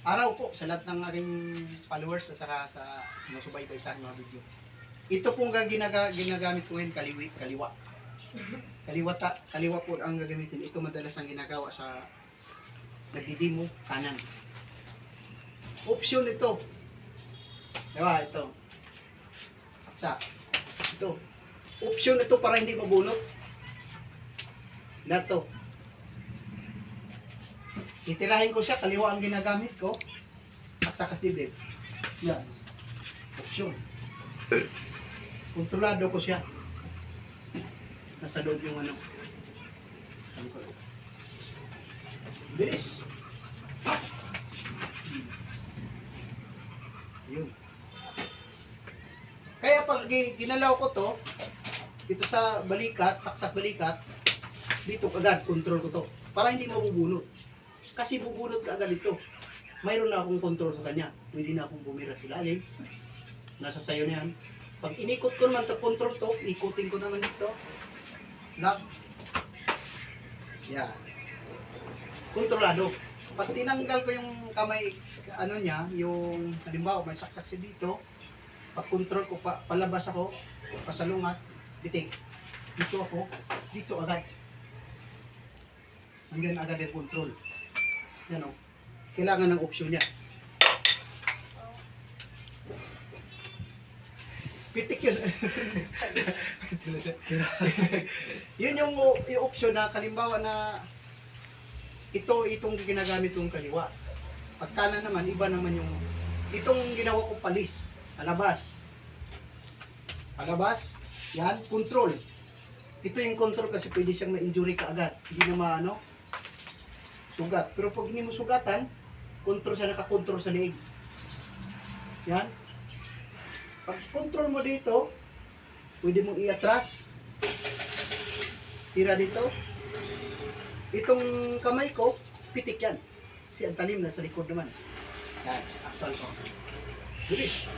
araw po sa lahat ng aking followers at saka sa sumusubaybay sa aking mga video. Ito pong ginagamit ko ngayon, kaliwa. Kaliwa po ang gagamitin. Ito madalas ang ginagawa sa nagdidimo kanan. Option ito. Diba? Ito. Saksak. Ito. Option ito para hindi mabunot. Lahat to. Titirahin ko siya, kaliwa ang ginagamit ko. Saksakas dibdib. Yan. Option. Kontrolado ko siya. Nasa loob yung ano. Bilis. Yun. Kaya pag ginalaw ko to, dito sa balikat, saksak balikat, dito agad, control ko to. Para hindi mabubunot. Kasi bubunot ka agad ito. Mayroon na akong control sa kanya. Pwede na akong bumira sa ilalim. Nasa sayo na yan. Pag inikot ko naman ito, control to, ikutin ko naman dito. Lock. Yan. Kontrolado. Pag tinanggal ko yung kamay, ano niya, yung, halimbawa, may saksak siya dito, pag control ko, palabas ako, pasalungat, bitik. Dito ako, dito agad. Hanggang agad yung control. Yan o. Kailangan ng option niya. Pitik yun. Yun yung option na kalimbawa na itong ginagamit yung kaliwa. Pag kanan naman, iba naman yung itong ginawa ko palis. Palabas. Palabas. Yan. Control. Ito yung control kasi pwede siyang ma-injury ka agad. Hindi na maano. Sugat. Pero pag hindi mo sugatan, control siya, nakakontrol sa leeg. Yan. Pag control mo dito, pwede mong i-atras. Tira dito. Itong kamay ko, pitik yan. Kasi ang talim na sa likod naman. Yan. Actual ko. Bilis.